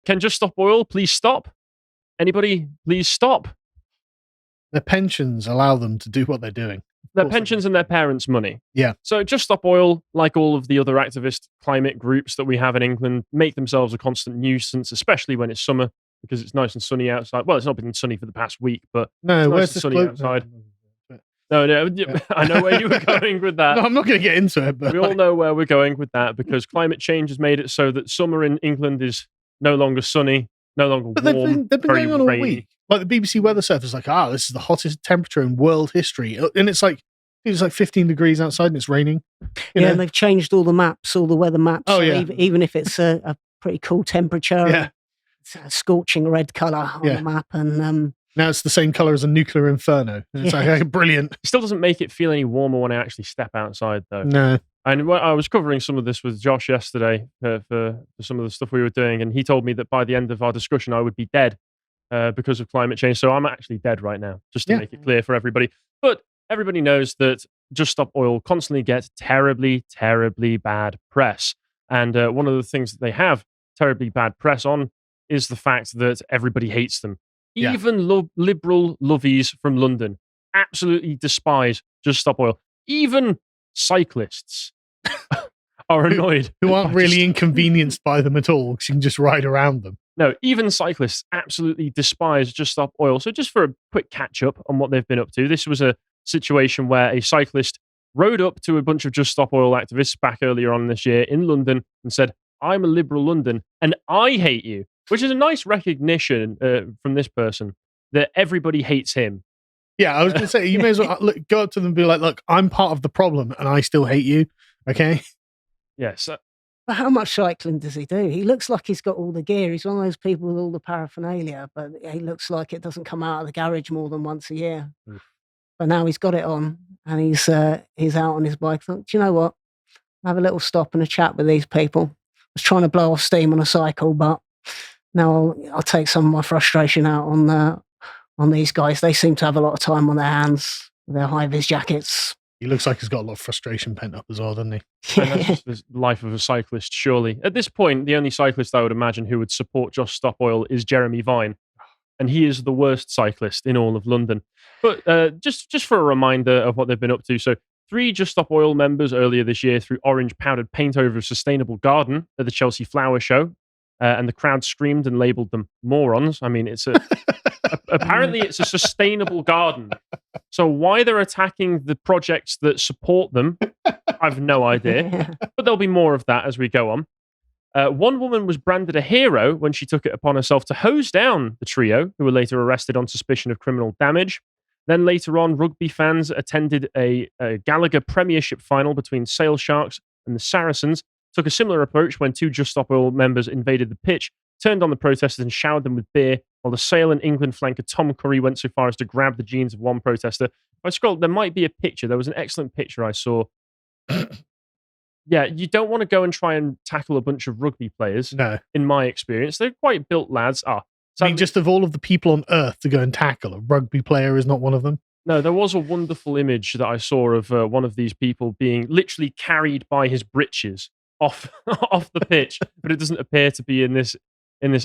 Can Just Stop Oil please stop? Anybody, please stop. Their pensions allow them to do what they're doing. Their pensions and their parents' money. Yeah. So Just Stop Oil, like all of the other activist climate groups that we have in England, make themselves a constant nuisance, especially when it's summer, because it's nice and sunny outside. Well, it's not been sunny for the past week, but no, it's where's nice and this sunny outside. No, Yeah. I know where you were going with that. No, I'm not going to get into it. But we all know where we're going with that, because climate change has made it so that summer in England is no longer sunny, no longer But warm. they've been going on all week. Like the BBC Weather Service is like, this is the hottest temperature in world history. And it's like 15 degrees outside and it's raining. You know? And they've changed all the maps, all the weather maps. Oh, so yeah. Even if it's a pretty cool temperature, Yeah. it's a scorching red colour on the map. And now it's the same colour as a nuclear inferno. And it's like, brilliant. It still doesn't make it feel any warmer when I actually step outside, though. No. And I was covering some of this with Josh yesterday for some of the stuff we were doing, and he told me that by the end of our discussion, I would be dead because of climate change. So I'm actually dead right now, just to make it clear for everybody. But everybody knows that Just Stop Oil constantly gets terribly, terribly bad press. And one of the things that they have terribly bad press on is the fact that everybody hates them. Yeah. Even liberal lovies from London absolutely despise Just Stop Oil. Even cyclists are annoyed. Who aren't really inconvenienced by them at all, because you can just ride around them. No, even cyclists absolutely despise Just Stop Oil. So just for a quick catch up on what they've been up to, this was a situation where a cyclist rode up to a bunch of Just Stop Oil activists back earlier on this year in London and said, "I'm a liberal London and I hate you," which is a nice recognition from this person that everybody hates him. Yeah, I was going to say, you may as well go up to them and be like, "Look, I'm part of the problem and I still hate you." Okay? Yes. but how much cycling does he do? He looks like he's got all the gear. He's one of those people with all the paraphernalia, but he looks like it doesn't come out of the garage more than once a year. But now he's got it on, and he's out on his bike. Thought, do you know what? Have a little stop and a chat with these people. I was trying to blow off steam on a cycle, but now I'll take some of my frustration out on these guys. They seem to have a lot of time on their hands with their high-vis jackets. He looks like he's got a lot of frustration pent up as well, doesn't he? And that's just the life of a cyclist, surely. At this point, the only cyclist I would imagine who would support Just Stop Oil is Jeremy Vine. And he is the worst cyclist in all of London. But just for a reminder of what they've been up to. So 3 Just Stop Oil members earlier this year threw orange powdered paint over a sustainable garden at the Chelsea Flower Show. And the crowd screamed and labelled them morons. I mean, apparently it's a sustainable garden. So why they're attacking the projects that support them, I've no idea. But there'll be more of that as we go on. One woman was branded a hero when she took it upon herself to hose down the trio, who were later arrested on suspicion of criminal damage. Then later on, rugby fans attended a Gallagher Premiership final between Sale Sharks and the Saracens, took a similar approach when 2 Just Stop Oil members invaded the pitch, turned on the protesters and showered them with beer, while the Sale and England flanker Tom Curry went so far as to grab the jeans of one protester. If I scroll, there might be a picture. There was an excellent picture I saw. Yeah, you don't want to go and try and tackle a bunch of rugby players. No. In my experience. They're quite built lads. I mean, just of all of the people on earth to go and tackle, a rugby player is not one of them. No, there was a wonderful image that I saw of one of these people being literally carried by his breeches off the pitch, but it doesn't appear to be in this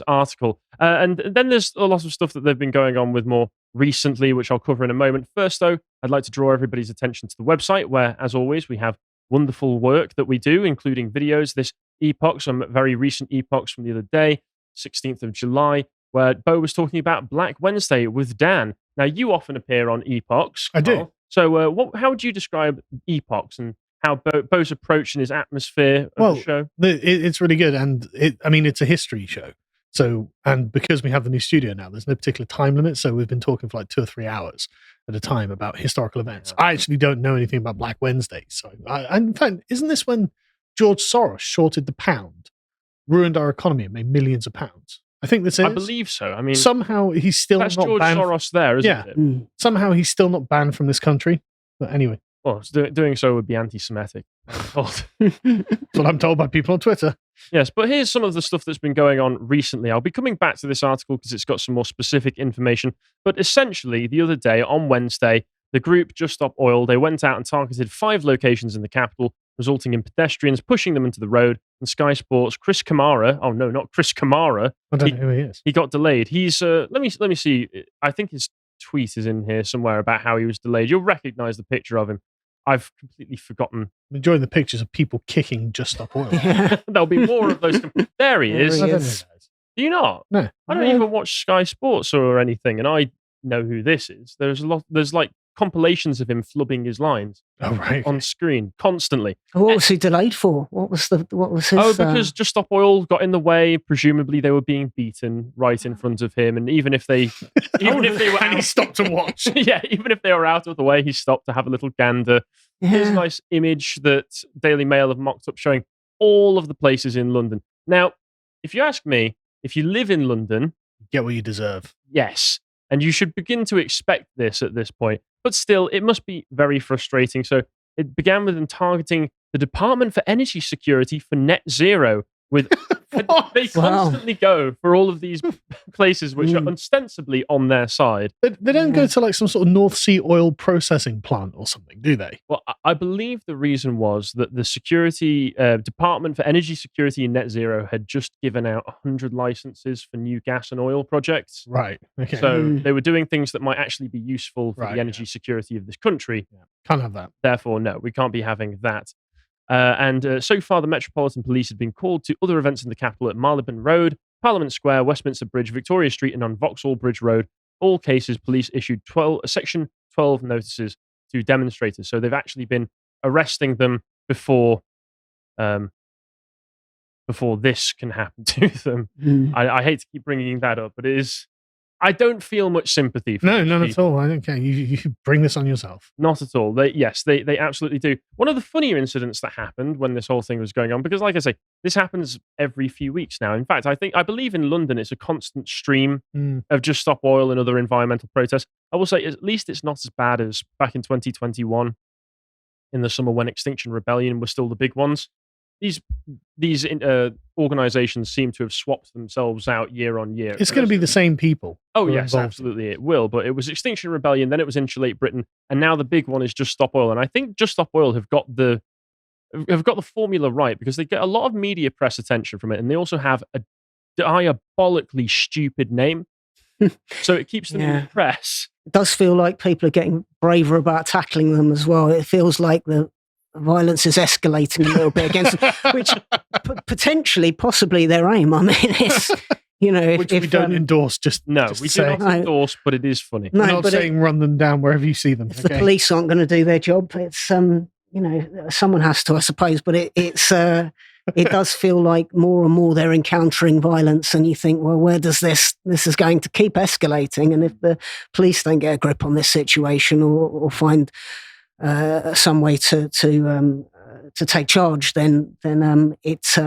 article. And then there's a lot of stuff that they've been going on with more recently, which I'll cover in a moment. First, though, I'd like to draw everybody's attention to the website, where, as always, we have wonderful work that we do, including videos. This epoch, some very recent epochs from the other day, 16th of July, where Bo was talking about Black Wednesday with Dan. Now, you often appear on epochs. I do. So how would you describe epochs and how Bo's approach and his atmosphere of the show? It's really good. And it's a history show. So, and because we have the new studio now, there's no particular time limit. So we've been talking for like 2 or 3 hours at a time about historical events. I actually don't know anything about Black Wednesday. So, in fact, isn't this when George Soros shorted the pound, ruined our economy, and made millions of pounds? I think this is. I believe so. I mean, somehow he's still that's not George banned. Soros there, isn't it? Somehow he's still not banned from this country. But anyway. Well, doing so would be anti-Semitic. That's what I'm told by people on Twitter. Yes, but here's some of the stuff that's been going on recently. I'll be coming back to this article because it's got some more specific information. But essentially, the other day, on Wednesday, the group Just Stop Oil, they went out and targeted 5 locations in the capital, resulting in pedestrians pushing them into the road. And Sky Sports' Chris Kamara, oh no, not Chris Kamara. I don't know who he is. He got delayed. He's let me see. I think his tweet is in here somewhere about how he was delayed. You'll recognise the picture of him. I've completely forgotten. I'm enjoying the pictures of people kicking Just Stop Oil. There'll be more of those. There he is. I don't know who that is. Do you not? No. I don't even watch Sky Sports or anything, and I know who this is. There's like compilations of him flubbing his lines on screen constantly. What was he delayed for? What was his? Because Just Stop Oil got in the way. Presumably, they were being beaten right in front of him, and even if they were, and he stopped to watch. Yeah, even if they were out of the way, he stopped to have a little gander. Here's a nice image that Daily Mail have mocked up showing all of the places in London. Now, if you ask me, if you live in London, get what you deserve. Yes. And you should begin to expect this at this point. But still, it must be very frustrating. So it began with them targeting the Department for Energy Security for net zero. They constantly go for all of these places which are ostensibly on their side. They don't go to like some sort of North Sea oil processing plant or something, do they? Well, I believe the reason was that the security Department for Energy Security and Net Zero had just given out 100 licenses for new gas and oil projects. Right. Okay. So they were doing things that might actually be useful for the energy security of this country. Yeah. Can't have that. Therefore, no, we can't be having that. And so far, the Metropolitan Police had been called to other events in the capital at Marylebone Road, Parliament Square, Westminster Bridge, Victoria Street, and on Vauxhall Bridge Road. All cases, police issued Section 12 notices to demonstrators. So they've actually been arresting them before this can happen to them. I hate to keep bringing that up, but it is. I don't feel much sympathy for none people. at all. I don't care. You bring this on yourself. Not at all. They absolutely do. One of the funnier incidents that happened when this whole thing was going on, because like I say, this happens every few weeks now. In fact, I believe in London it's a constant stream of Just Stop Oil and other environmental protests. I will say at least it's not as bad as back in 2021 in the summer when Extinction Rebellion were still the big ones. These organizations seem to have swapped themselves out year on year. It's going to be the same people. Oh, yes, absolutely it will. But it was Extinction Rebellion, then it was Insulate Britain, and now the big one is Just Stop Oil. And I think Just Stop Oil have got the formula right because they get a lot of media press attention from it, and they also have a diabolically stupid name. So it keeps them in the press. It does feel like people are getting braver about tackling them as well. It feels like the violence is escalating a little bit against them, which potentially, possibly their aim. I mean, it's, which we don't endorse. We do not endorse, but it is funny. No, we're not saying run them down wherever you see them. If the police aren't going to do their job, it's someone has to, I suppose. But it does feel like more and more they're encountering violence, and you think, well, where does this is going to keep escalating? And if the police don't get a grip on this situation or find some way to take charge, then it's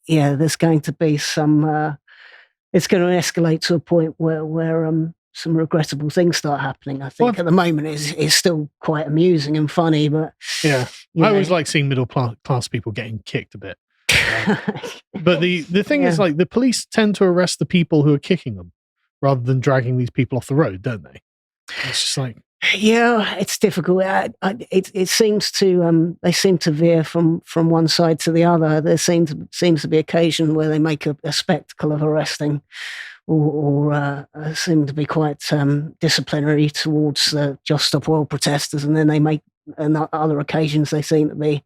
there's going to be some. It's going to escalate to a point where some regrettable things start happening. I think at the moment it's still quite amusing and funny, but I always like seeing middle class people getting kicked a bit. But the thing is, like, the police tend to arrest the people who are kicking them rather than dragging these people off the road, don't they? It's just like. Yeah, it's difficult. It seems to they seem to veer from one side to the other. There seems to be occasion where they make a spectacle of arresting, or seem to be quite disciplinary towards the Just Stop Oil protesters, and then they make on other occasions they seem to be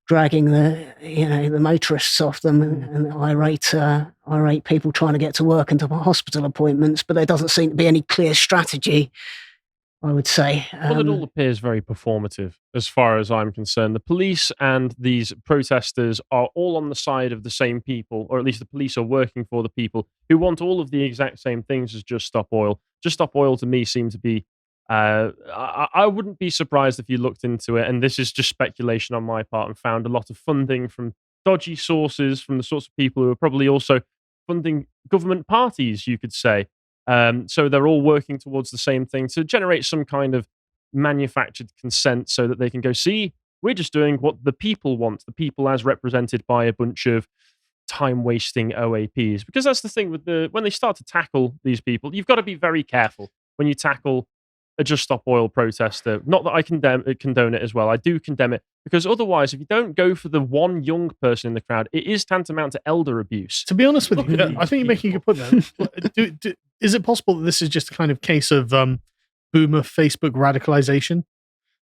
dragging the motorists off them and irate people trying to get to work and to hospital appointments. But there doesn't seem to be any clear strategy, I would say. Well, it all appears very performative as far as I'm concerned. The police and these protesters are all on the side of the same people, or at least the police are working for the people who want all of the exact same things as Just Stop Oil. Just Stop Oil to me seems to be, I wouldn't be surprised if you looked into it, and this is just speculation on my part, and found a lot of funding from dodgy sources, from the sorts of people who are probably also funding government parties, you could say. So they're all working towards the same thing to generate some kind of manufactured consent so that they can go, see, we're just doing what the people want, the people as represented by a bunch of time-wasting OAPs. Because that's the thing with when they start to tackle these people, you've got to be very careful when you tackle a Just Stop Oil protester. Not that I condone it as well. I do condemn it because otherwise, if you don't go for the one young person in the crowd, it is tantamount to elder abuse. To be honest with you, I think you're making a good point there. Is it possible that this is just a kind of case of boomer Facebook radicalization?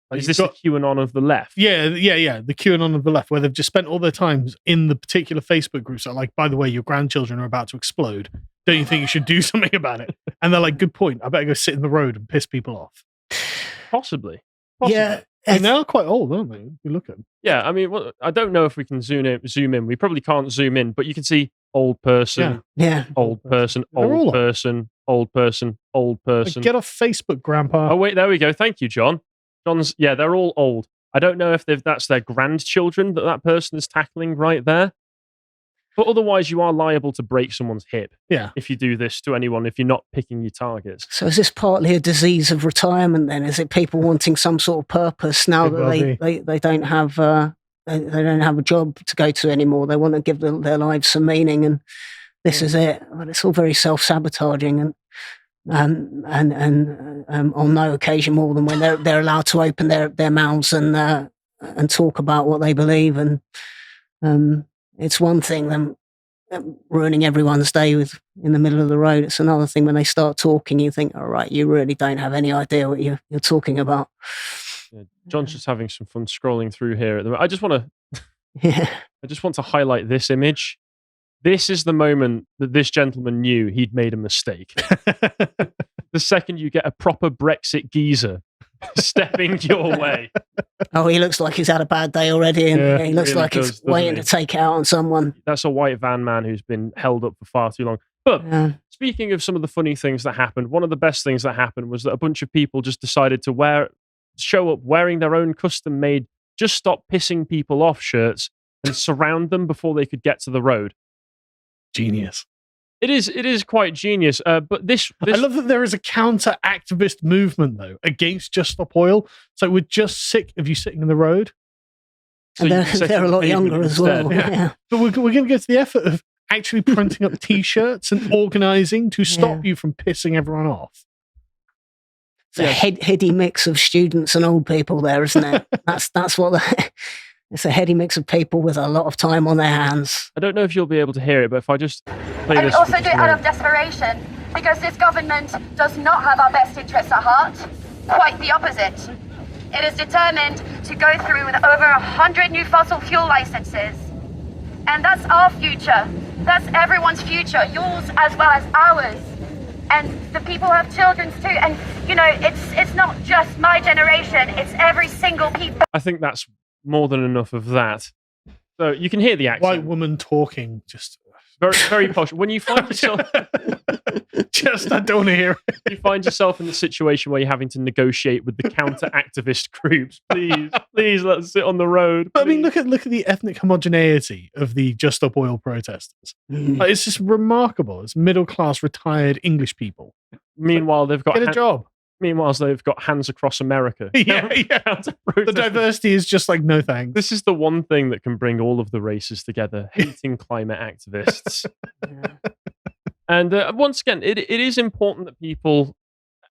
Like, is this the QAnon of the left? Yeah. The QAnon of the left, where they've just spent all their time in the particular Facebook groups that are like, by the way, your grandchildren are about to explode. Don't you think you should do something about it? And they're like, good point. I better go sit in the road and piss people off. Possibly. Yeah. I mean, they're quite old, aren't they? If you look at them. Yeah, I mean, I don't know if we can zoom in. We probably can't zoom in, but you can see old person, old person, old person, old person, old person. Like, get off Facebook, Grandpa. Oh, wait, there we go. Thank you, John. They're all old. I don't know if that's their grandchildren that person is tackling right there. But otherwise, you are liable to break someone's hip if you do this to anyone, if you're not picking your targets. So is this partly a disease of retirement then? Is it people wanting some sort of purpose now that they don't have they don't have a job to go to anymore? They want to give their lives some meaning, and this is it. But it's all very self-sabotaging and on no occasion more than when they're allowed to open their mouths and talk about what they believe. And it's one thing them ruining everyone's day in the middle of the road. It's another thing when they start talking, you think, all right, you really don't have any idea what you're talking about. Yeah, John's just having some fun scrolling through here at the moment. I just want to highlight this image. This is the moment that this gentleman knew he'd made a mistake. The second you get a proper Brexit geezer stepping your way. Oh, he looks like he's had a bad day already, and he looks really like he's waiting to take it out on someone. That's a white van man who's been held up for far too long. But speaking of some of the funny things that happened, one of the best things that happened was that a bunch of people just decided to show up wearing their own custom-made "Just Stop Pissing People Off" shirts and surround them before they could get to the road. Genius. It is quite genius. But this I love that there is a counter-activist movement though against Just Stop Oil. So we're just sick of you sitting in the road. So and they're a lot younger as well. Yeah. But we're going to go to the effort of actually printing up T-shirts and organising to stop you from pissing everyone off. It's a heady mix of students and old people there, isn't it? That's what it's a heady mix of people with a lot of time on their hands. I don't know if you'll be able to hear it, but if I just play and this. And also do it out of desperation, because this government does not have our best interests at heart. Quite the opposite. It is determined to go through with over 100 new fossil fuel licenses. And that's our future. That's everyone's future, yours as well as ours. And the people have children too. And, it's not just my generation, it's every single people. I think that's more than enough of that. So you can hear the accent. White woman talking, just very, very posh. When you find yourself, I don't want to hear it. You find yourself in the situation where you're having to negotiate with the counter-activist groups. Please, let's sit on the road. But I mean, look at the ethnic homogeneity of the Just Stop Oil protesters. Like, it's just remarkable. It's middle-class, retired English people. Meanwhile, they've got get a job. Meanwhile, they've got Hands Across America. Yeah. The diversity is just like, no thanks. This is the one thing that can bring all of the races together, hating climate activists. And once again, it is important that people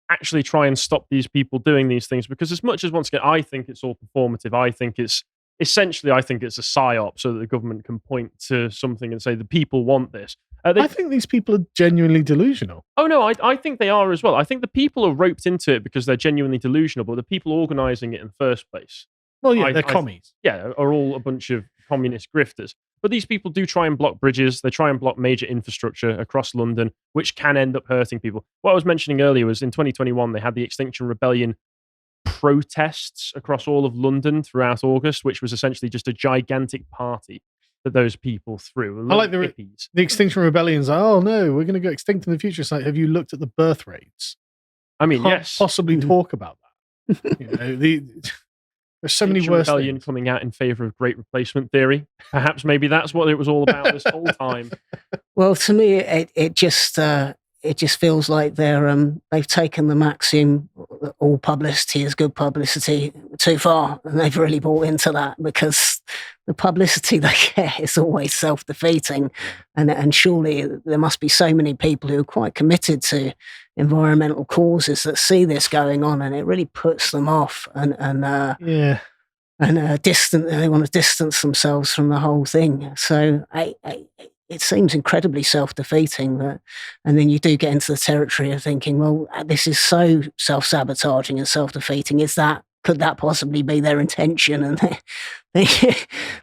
actually try and stop these people doing these things, because as much as, once again, I think it's all performative, I think it's a psyop so that the government can point to something and say the people want this. I think these people are genuinely delusional. Oh, no, I think they are as well. I think the people are roped into it because they're genuinely delusional, but the people organising it in the first place. Well, yeah, they're commies. Are all a bunch of communist grifters. But these people do try and block bridges. They try and block major infrastructure across London, which can end up hurting people. What I was mentioning earlier was in 2021, they had the Extinction Rebellion protests across all of London throughout August, which was essentially just a gigantic party that those people threw. I like the Extinction Rebellion's like, oh no, we're going to go extinct in the future. It's like, have you looked at the birth rates? I mean, Can't yes. possibly talk about that. There's so many worse Rebellion things. Coming out in favour of Great Replacement Theory. Perhaps maybe that's what it was all about this whole time. Well, to me, it just it just feels like they've taken the maxim that all publicity is good publicity too far, and they've really bought into that, because the publicity they get is always self-defeating, and surely there must be so many people who are quite committed to environmental causes that see this going on, and it really puts them off, and they want to distance themselves from the whole thing. So it seems incredibly self-defeating, and then you do get into the territory of thinking, well, this is so self-sabotaging and self-defeating. Could that possibly be their intention? And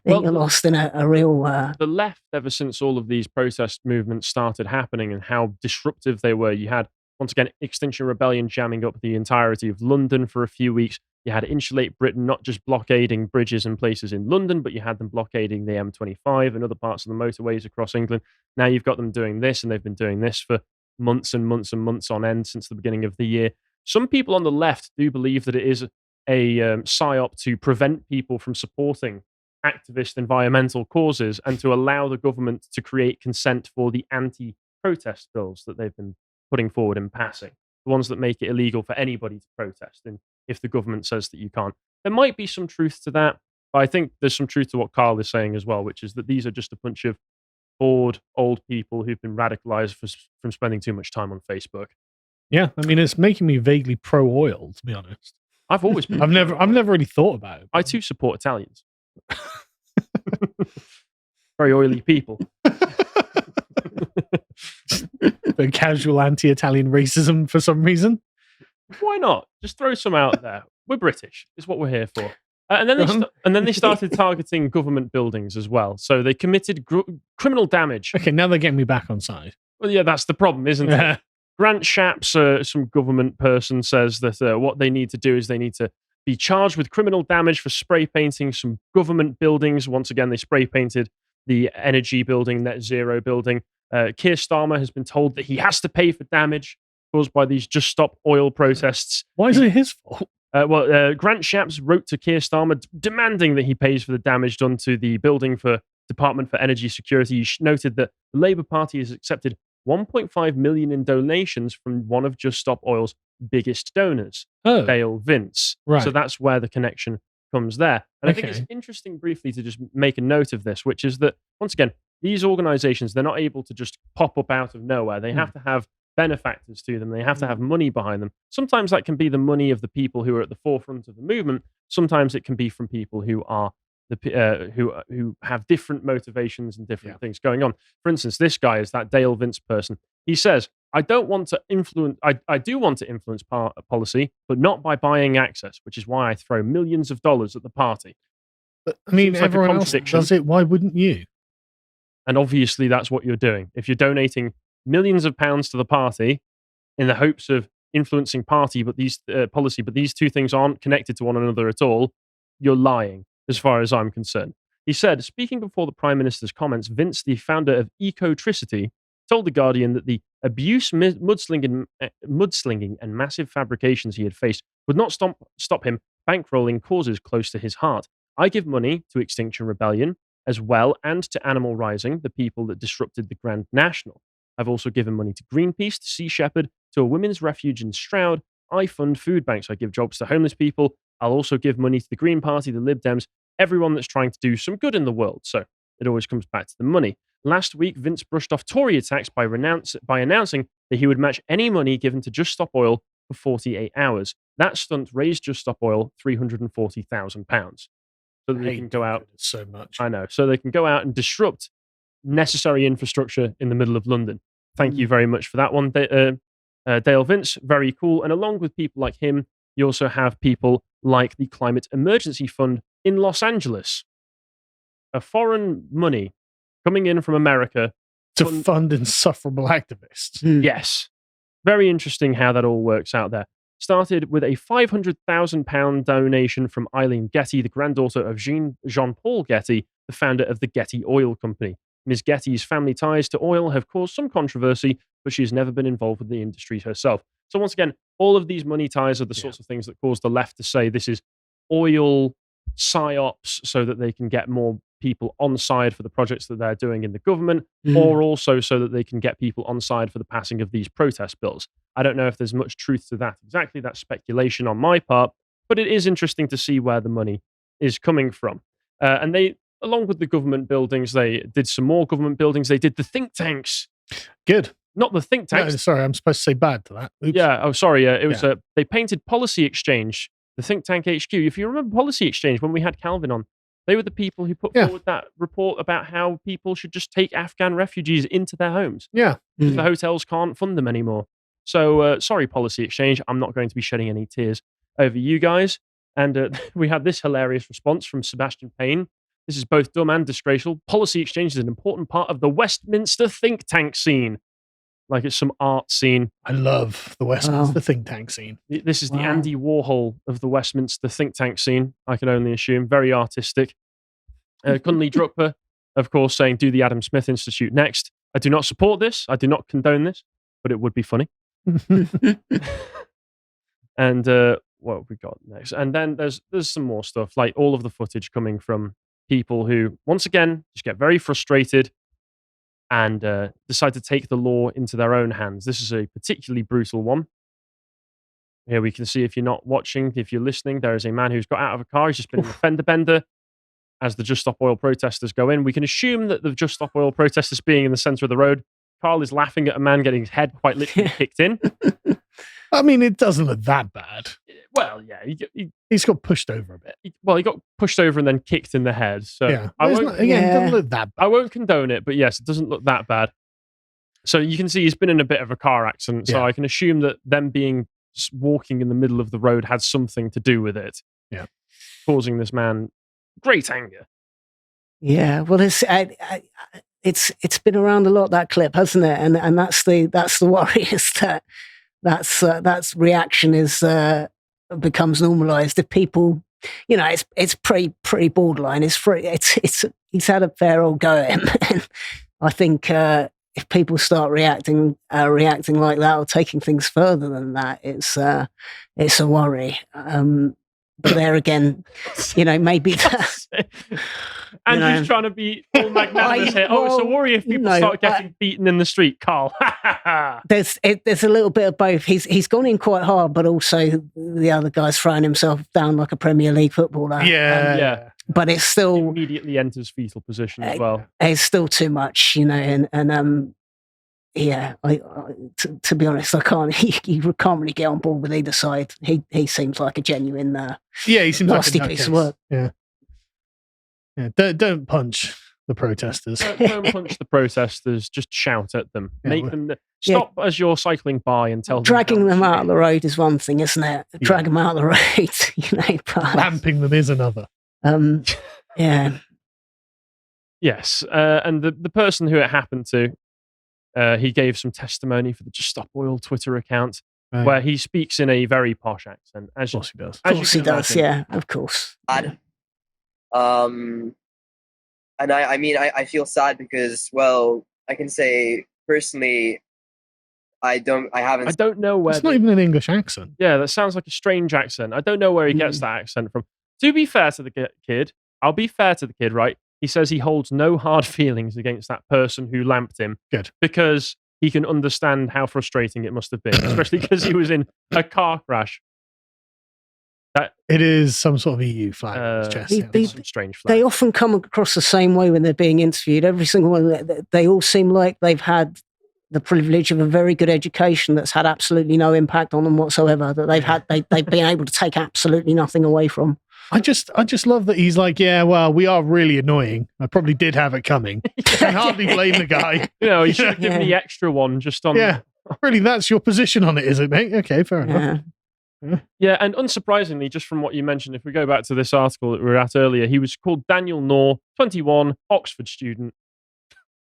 you're lost in a real... The left, ever since all of these protest movements started happening and how disruptive they were, you had, once again, Extinction Rebellion jamming up the entirety of London for a few weeks. You had Insulate Britain not just blockading bridges and places in London, but you had them blockading the M25 and other parts of the motorways across England. Now you've got them doing this, and they've been doing this for months and months and months on end since the beginning of the year. Some people on the left do believe that it is a psyop to prevent people from supporting activist environmental causes and to allow the government to create consent for the anti-protest bills that they've been putting forward and passing, the ones that make it illegal for anybody to protest. And if the government says that you can't, there might be some truth to that, but I think there's some truth to what Carl is saying as well, which is that these are just a bunch of bored old people who've been radicalized from spending too much time on Facebook. Yeah, I mean, it's making me vaguely pro-oil, to be honest. I've always been. I've never really thought about it. I too support Italians. Very oily people. But casual anti-Italian racism for some reason. Why not? Just throw some out there. We're British. It's what we're here for. And then they started targeting government buildings as well. So they committed criminal damage. Okay, now they're getting me back on side. Well, yeah, that's the problem, isn't it? Grant Shapps, some government person, says that what they need to do is they need to be charged with criminal damage for spray painting some government buildings. Once again, they spray painted the energy building, net zero building. Keir Starmer has been told that he has to pay for damage caused by these Just Stop Oil protests. Why is it his fault? Grant Shapps wrote to Keir Starmer demanding that he pays for the damage done to the building for Department for Energy Security. He noted that the Labour Party has accepted 1.5 million in donations from one of Just Stop Oil's biggest donors, Dale Vince. Right. So that's where the connection comes there. And I think it's interesting briefly to just make a note of this, which is that, once again, these organizations, they're not able to just pop up out of nowhere. They have to have benefactors to them. They have to have money behind them. Sometimes that can be the money of the people who are at the forefront of the movement. Sometimes it can be from people who are who have different motivations and different things going on. For instance, this guy is that Dale Vince person. He says, I do want to influence policy, but not by buying access, which is why I throw millions of dollars at the party. But, I mean, everyone else does it. Why wouldn't you? And obviously that's what you're doing. If you're donating millions of pounds to the party in the hopes of influencing party, but these policy, but these two things aren't connected to one another at all, you're lying, as far as I'm concerned. He said, speaking before the Prime Minister's comments, Vince, the founder of Ecotricity, told The Guardian that the abuse, mudslinging, and massive fabrications he had faced would not stop him bankrolling causes close to his heart. I give money to Extinction Rebellion as well, and to Animal Rising, the people that disrupted the Grand National. I've also given money to Greenpeace, to Sea Shepherd, to a women's refuge in Stroud. I fund food banks. I give jobs to homeless people. I'll also give money to the Green Party, the Lib Dems, everyone that's trying to do some good in the world. So it always comes back to the money. Last week, Vince brushed off Tory attacks by announcing that he would match any money given to Just Stop Oil for 48 hours. That stunt raised Just Stop Oil £340,000. So that they can go out so much. I know. So they can go out and disrupt necessary infrastructure in the middle of London. Thank you very much for that one, Dale Vince. Very cool. And along with people like him, you also have people like the Climate Emergency Fund in Los Angeles. A foreign money coming in from America to fund insufferable activists. Yes. Very interesting how that all works out there. Started with a £500,000 donation from Eileen Getty, the granddaughter of Jean-Paul Getty, the founder of the Getty Oil Company. Ms. Getty's family ties to oil have caused some controversy, but she has never been involved with the industry herself. So once again, all of these money ties are the sorts of things that cause the left to say this is oil psyops so that they can get more people on side for the projects that they're doing in the government, or also so that they can get people on side for the passing of these protest bills. I don't know if there's much truth to that exactly. That's speculation on my part, but it is interesting to see where the money is coming from. And they, along with the government buildings, they did some more government buildings. They did the think tanks. Good. Not the think tanks. No, sorry, I'm supposed to say bad to that. Oops. Yeah. Oh, sorry. It was they painted Policy Exchange, the think tank HQ. If you remember Policy Exchange, when we had Calvin on, they were the people who put forward that report about how people should just take Afghan refugees into their homes. Yeah. Because the hotels can't fund them anymore. So, sorry, Policy Exchange. I'm not going to be shedding any tears over you guys. And we had this hilarious response from Sebastian Payne. This is both dumb and disgraceful. Policy Exchange is an important part of the Westminster think tank scene. Like it's some art scene. I love the Westminster think tank scene. This is the Andy Warhol of the Westminster think tank scene, I can only assume. Very artistic. Kunle Drukpa, of course, saying, do the Adam Smith Institute next. I do not support this. I do not condone this, but it would be funny. And what have we got next? And then there's some more stuff, like all of the footage coming from people who, once again, just get very frustrated and decide to take the law into their own hands. This is a particularly brutal one. Here we can see, if you're not watching, if you're listening, there is a man who's got out of a car. He's just been in a fender bender as the Just Stop Oil protesters go in. We can assume that the Just Stop Oil protesters being in the center of the road, Carl is laughing at a man getting his head quite literally kicked in. I mean, it doesn't look that bad. Well, yeah. He's got pushed over a bit. He got pushed over and then kicked in the head. So yeah. It doesn't look that bad. I won't condone it, but yes, it doesn't look that bad. So you can see he's been in a bit of a car accident. So I can assume that them being walking in the middle of the road had something to do with it. Yeah. Causing this man great anger. Yeah. Well, it's been around a lot, that clip, hasn't it? And that's the worry, is that that's reaction is becomes normalized if people, it's pretty borderline. He's had a fair old go at him. And I think if people start reacting like that or taking things further than that, it's a worry. But there again, maybe that. Andrew's trying to be all magnanimous here. It's a worry if people start getting beaten in the street, Carl. There's a little bit of both. He's gone in quite hard, but also the other guy's throwing himself down like a Premier League footballer. Yeah. But it's still immediately enters fetal position as well. It's still too much, yeah. To be honest, I can't. You can't really get on board with either side. He seems like a genuine. He seems nasty like a piece of work. Yeah. Don't punch the protesters. Don't punch the protesters. Just shout at them. Make them stop as you're cycling by and tell them. Dragging them out of the road is one thing, isn't it? Drag them out of the road. But, lamping them is another. Yeah. Yes, and the person who it happened to, he gave some testimony for the Just Stop Oil Twitter account, where he speaks in a very posh accent. Of course he does. Of course he does, yeah, of course. And I feel sad because, well, I can say personally, I don't know where. It's not even an English accent. Yeah, that sounds like a strange accent. I don't know where he gets that accent from. To be fair to the kid, I'll be fair to the kid, right? He says he holds no hard feelings against that person who lamped him. Good. Because he can understand how frustrating it must have been, especially because he was in a car crash. It is some sort of EU flag on his chest. Some strange flag. They often come across the same way when they're being interviewed. Every single one, they all seem like they've had the privilege of a very good education that's had absolutely no impact on them whatsoever. That they've been able to take absolutely nothing away from. I just love that he's like, yeah, well, we are really annoying. I probably did have it coming. I can hardly blame the guy. You should have given the extra one just on. Yeah, really, that's your position on it, is it, mate? Okay, fair enough. Yeah, and unsurprisingly, just from what you mentioned, if we go back to this article that we were at earlier, he was called Daniel Knorr, 21, Oxford student.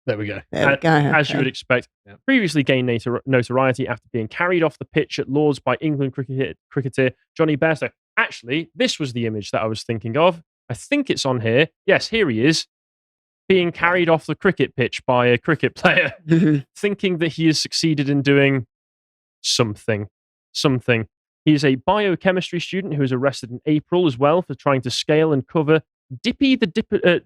There we go. As you would expect. Yeah. Previously gained notoriety after being carried off the pitch at Lord's by England cricketer Johnny Bairstow. Actually, this was the image that I was thinking of. I think it's on here. Yes, here he is, being carried off the cricket pitch by a cricket player, thinking that he has succeeded in doing something. He is a biochemistry student who was arrested in April as well for trying to scale and cover Dippy the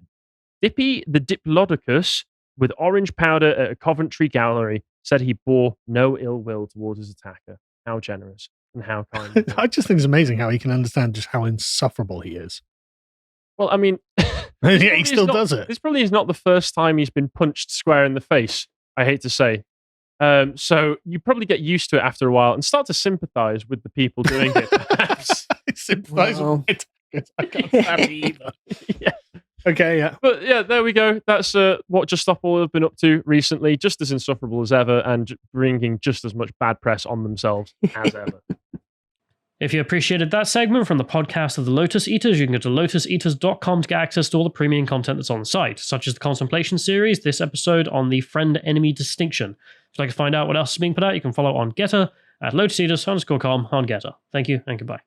Dippy the Diplodocus, with orange powder at a Coventry gallery, said he bore no ill will towards his attacker. How generous and how kind. of him. I just think it's amazing how he can understand just how insufferable he is. Well, I mean, Yeah, he still does it. This probably is not the first time he's been punched square in the face, I hate to say. So you probably get used to it after a while and start to sympathize with the people doing it, perhaps. Sympathize Wow. with it. I can't stand it either. Yeah. Okay, yeah. But yeah, there we go. That's what Just Stop Oil have been up to recently. Just as insufferable as ever and bringing just as much bad press on themselves as ever. If you appreciated that segment from the podcast of the Lotus Eaters, you can go to lotuseaters.com to get access to all the premium content that's on the site, such as the Contemplation series, this episode on the friend-enemy distinction. If you'd like to find out what else is being put out, you can follow on Getter at lotuseaters_com on Getter. Thank you and goodbye.